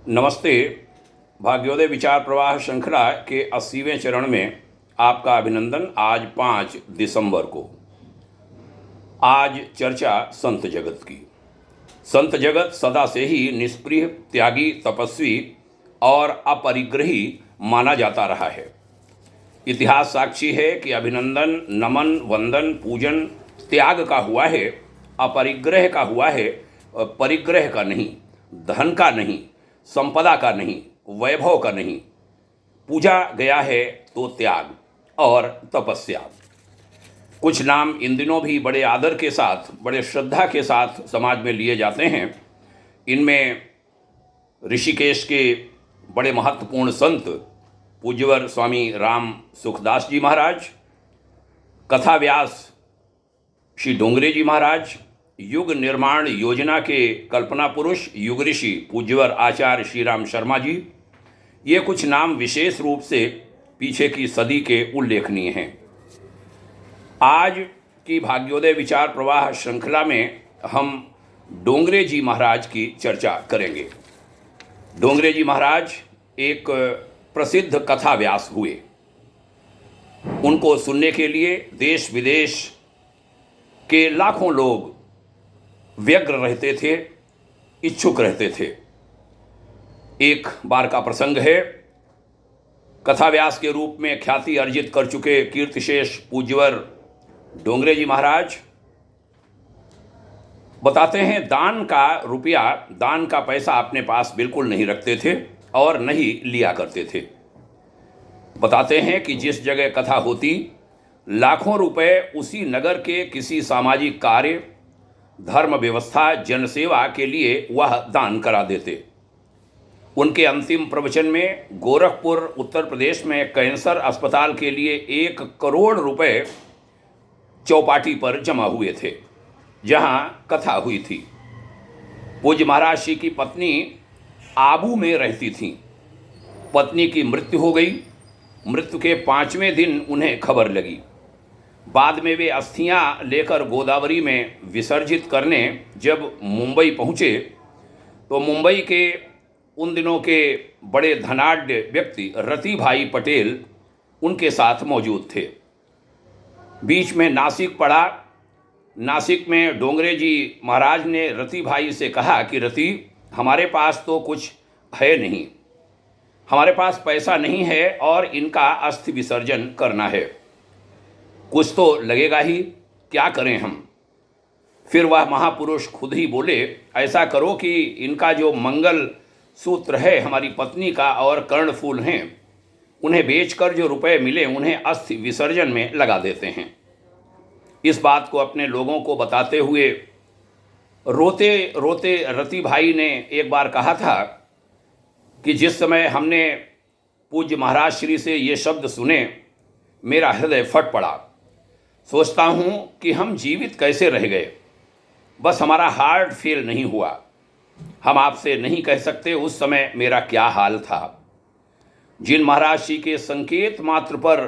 नमस्ते। भाग्योदय विचार प्रवाह श्रृंखला के 80वें चरण में आपका अभिनंदन। आज 5 दिसंबर को आज चर्चा संत जगत की। संत जगत सदा से ही निष्प्रिय, त्यागी, तपस्वी और अपरिग्रही माना जाता रहा है। इतिहास साक्षी है कि अभिनंदन, नमन, वंदन, पूजन त्याग का हुआ है, अपरिग्रह का हुआ है, परिग्रह का नहीं, धन का नहीं, संपदा का नहीं, वैभव का नहीं। पूजा गया है तो त्याग और तपस्या। कुछ नाम इन दिनों भी बड़े आदर के साथ, बड़े श्रद्धा के साथ समाज में लिए जाते हैं। इनमें ऋषिकेश के बड़े महत्वपूर्ण संत पूज्यवर स्वामी राम सुखदास जी महाराज, कथा व्यास श्री डोंगरे जी महाराज, युग निर्माण योजना के कल्पना पुरुष युग ऋषि पूज्यवर आचार्य श्री राम शर्मा जी, ये कुछ नाम विशेष रूप से पीछे की सदी के उल्लेखनीय हैं। आज की भाग्योदय विचार प्रवाह श्रृंखला में हम डोंगरे जी महाराज की चर्चा करेंगे। डोंगरे जी महाराज एक प्रसिद्ध कथा व्यास हुए। उनको सुनने के लिए देश विदेश के लाखों लोग व्यग्र रहते थे, इच्छुक रहते थे। एक बार का प्रसंग है, कथा व्यास के रूप में ख्याति अर्जित कर चुके कीर्तिशेष पूज्यवर डोंगरे जी महाराज बताते हैं, दान का रुपया, दान का पैसा अपने पास बिल्कुल नहीं रखते थे और नहीं लिया करते थे। बताते हैं कि जिस जगह कथा होती, लाखों रुपए उसी नगर के किसी सामाजिक कार्य, धर्म व्यवस्था, जनसेवा के लिए वह दान करा देते। उनके अंतिम प्रवचन में गोरखपुर उत्तर प्रदेश में कैंसर अस्पताल के लिए 1 करोड़ रुपए चौपाटी पर जमा हुए थे, जहां कथा हुई थी। पूज्य महाराज जी की पत्नी आबू में रहती थीं। पत्नी की मृत्यु हो गई। मृत्यु के 5वें दिन उन्हें खबर लगी। बाद में वे अस्थियां लेकर गोदावरी में विसर्जित करने जब मुंबई पहुँचे तो मुंबई के उन दिनों के बड़े धनाढ्य व्यक्ति रति भाई पटेल उनके साथ मौजूद थे। बीच में नासिक पड़ा। नासिक में डोंगरे जी महाराज ने रति भाई से कहा कि रति, हमारे पास तो कुछ है नहीं, हमारे पास पैसा नहीं है और इनका अस्थि विसर्जन करना है, कुछ तो लगेगा ही, क्या करें हम। फिर वह महापुरुष खुद ही बोले, ऐसा करो कि इनका जो मंगल सूत्र है हमारी पत्नी का और कर्णफूल हैं, उन्हें बेचकर जो रुपए मिले उन्हें अस्थि विसर्जन में लगा देते हैं। इस बात को अपने लोगों को बताते हुए रोते रोते रति भाई ने एक बार कहा था कि जिस समय हमने पूज्य महाराज श्री से ये शब्द सुने, मेरा हृदय फट पड़ा। सोचता हूँ कि हम जीवित कैसे रह गए, बस हमारा हार्ट फेल नहीं हुआ। हम आपसे नहीं कह सकते उस समय मेरा क्या हाल था। जिन महाराज जी के संकेत मात्र पर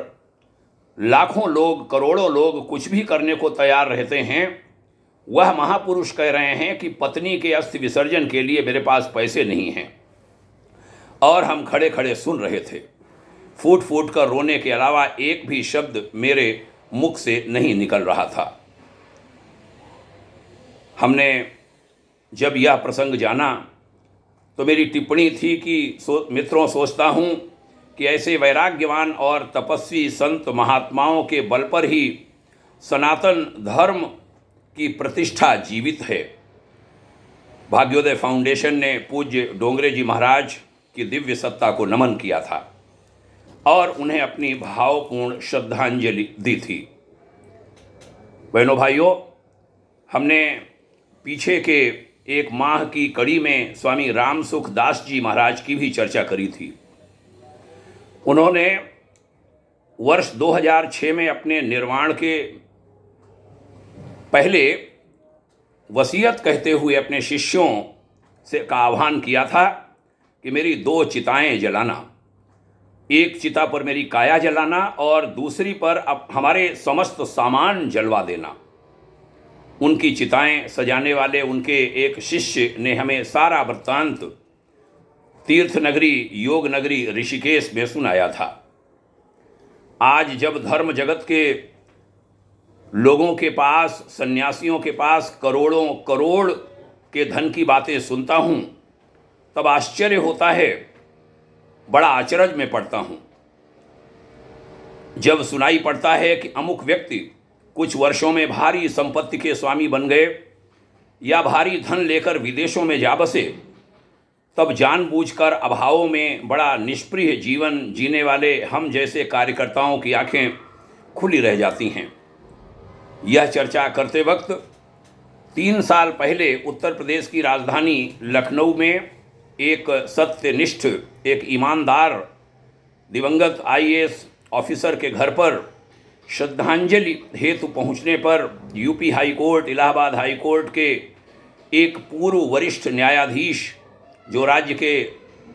लाखों लोग, करोड़ों लोग कुछ भी करने को तैयार रहते हैं, वह महापुरुष कह रहे हैं कि पत्नी के अस्थि विसर्जन के लिए मेरे पास पैसे नहीं हैं। और हम खड़े खड़े सुन रहे थे। फूट फूट कर रोने के अलावा एक भी शब्द मेरे मुख से नहीं निकल रहा था। हमने जब यह प्रसंग जाना तो मेरी टिप्पणी थी कि मित्रों, सोचता हूँ कि ऐसे वैराग्यवान और तपस्वी संत महात्माओं के बल पर ही सनातन धर्म की प्रतिष्ठा जीवित है। भाग्योदय फाउंडेशन ने पूज्य डोंगरे जी महाराज की दिव्य सत्ता को नमन किया था और उन्हें अपनी भावपूर्ण श्रद्धांजलि दी थी। बहनों भाइयों, हमने पीछे के एक माह की कड़ी में स्वामी राम सुखदास जी महाराज की भी चर्चा करी थी। उन्होंने वर्ष 2006 में अपने निर्वाण के पहले वसीयत कहते हुए अपने शिष्यों से का आह्वान किया था कि मेरी 2 चिताएं जलाना, एक चिता पर मेरी काया जलाना और दूसरी पर अब हमारे समस्त सामान जलवा देना। उनकी चिताएं सजाने वाले उनके एक शिष्य ने हमें सारा वृत्तांत तीर्थ नगरी, योग नगरी ऋषिकेश में सुनाया था। आज जब धर्म जगत के लोगों के पास, सन्यासियों के पास करोड़ों करोड़ के धन की बातें सुनता हूँ, तब आश्चर्य होता है, बड़ा अचरज में पड़ता हूँ। जब सुनाई पड़ता है कि अमुक व्यक्ति कुछ वर्षों में भारी संपत्ति के स्वामी बन गए या भारी धन लेकर विदेशों में जा बसे, तब जानबूझकर अभावों में बड़ा निष्प्रिय जीवन जीने वाले हम जैसे कार्यकर्ताओं की आंखें खुली रह जाती हैं। यह चर्चा करते वक्त 3 साल पहले उत्तर प्रदेश की राजधानी लखनऊ में एक सत्यनिष्ठ, एक ईमानदार दिवंगत आईएएस ऑफिसर के घर पर श्रद्धांजलि हेतु पहुंचने पर UP high court, Allahabad high court के एक पूर्व वरिष्ठ न्यायाधीश जो राज्य के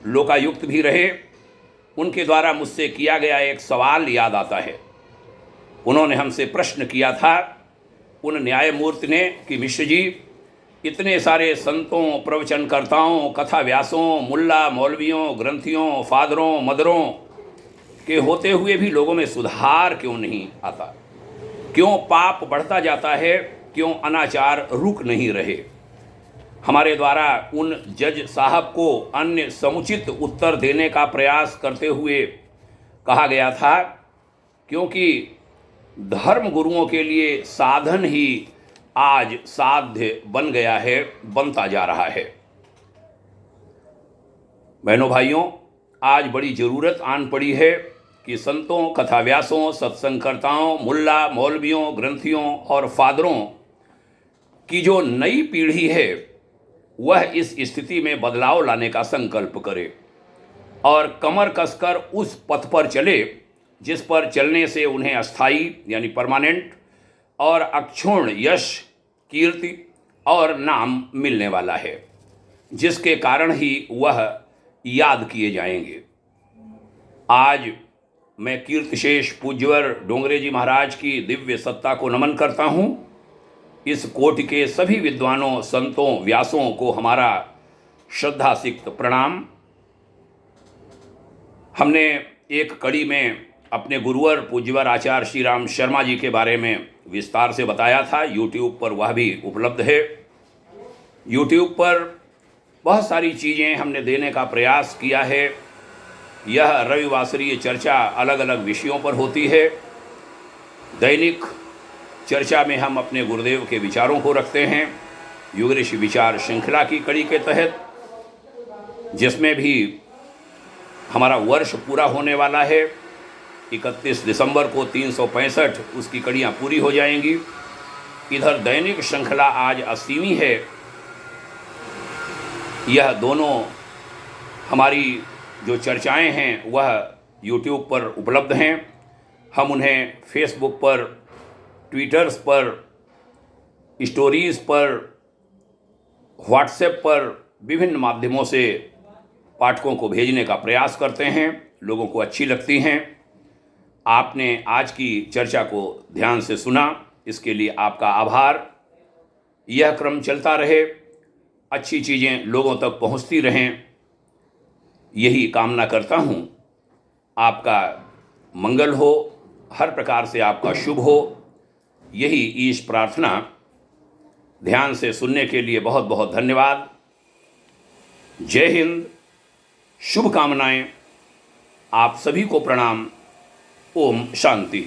लोकायुक्त भी रहे, उनके द्वारा मुझसे किया गया एक सवाल याद आता है। उन्होंने हमसे प्रश्न किया था, उन न्यायमूर्ति ने, कि मिश्र जी, इतने सारे संतों, प्रवचनकर्ताओं, कथा व्यासों, मुल्ला मौलवियों, ग्रंथियों, फादरों, मदरों के होते हुए भी लोगों में सुधार क्यों नहीं आता? क्यों पाप बढ़ता जाता है? क्यों अनाचार रुक नहीं रहे? हमारे द्वारा उन जज साहब को अन्य समुचित उत्तर देने का प्रयास करते हुए कहा गया था, क्योंकि धर्म गुरुओं के लिए साधन ही आज साध्य बन गया है, बनता जा रहा है। बहनों भाइयों, आज बड़ी ज़रूरत आन पड़ी है कि संतों, कथाव्यासों, सत्संगकर्ताओं, मुल्ला मौलवियों, ग्रंथियों और फादरों की जो नई पीढ़ी है, वह इस स्थिति में बदलाव लाने का संकल्प करे और कमर कसकर उस पथ पर चले जिस पर चलने से उन्हें अस्थायी यानी परमानेंट और अक्षुण्ण यश, कीर्ति और नाम मिलने वाला है, जिसके कारण ही वह याद किए जाएंगे। आज मैं कीर्तिशेष पूज्यवर डोंगरे जी महाराज की दिव्य सत्ता को नमन करता हूँ। इस कोटि के सभी विद्वानों, संतों, व्यासों को हमारा श्रद्धासिक्त प्रणाम। हमने एक कड़ी में अपने गुरुवर पूज्यवर आचार्य श्री राम शर्मा जी के बारे में विस्तार से बताया था। यूट्यूब पर वह भी उपलब्ध है। यूट्यूब पर बहुत सारी चीज़ें हमने देने का प्रयास किया है। यह रविवासरीय चर्चा अलग अलग विषयों पर होती है। दैनिक चर्चा में हम अपने गुरुदेव के विचारों को रखते हैं, युग ऋषि विचार श्रृंखला की कड़ी के तहत, जिसमें भी हमारा वर्ष पूरा होने वाला है। 31 दिसंबर को 365 उसकी कड़ियाँ पूरी हो जाएंगी। इधर दैनिक श्रृंखला आज 80वीं है। यह दोनों हमारी जो चर्चाएं हैं वह यूट्यूब पर उपलब्ध हैं। हम उन्हें फेसबुक पर, ट्विटर्स पर, स्टोरीज़ पर, व्हाट्सएप पर, विभिन्न माध्यमों से पाठकों को भेजने का प्रयास करते हैं। लोगों को अच्छी लगती हैं। आपने आज की चर्चा को ध्यान से सुना, इसके लिए आपका आभार। यह क्रम चलता रहे, अच्छी चीज़ें लोगों तक पहुंचती रहें, यही कामना करता हूं। आपका मंगल हो, हर प्रकार से आपका शुभ हो, यही ईश प्रार्थना। ध्यान से सुनने के लिए बहुत बहुत धन्यवाद। जय हिंद, शुभकामनाएं। आप सभी को प्रणाम। ओम शांति।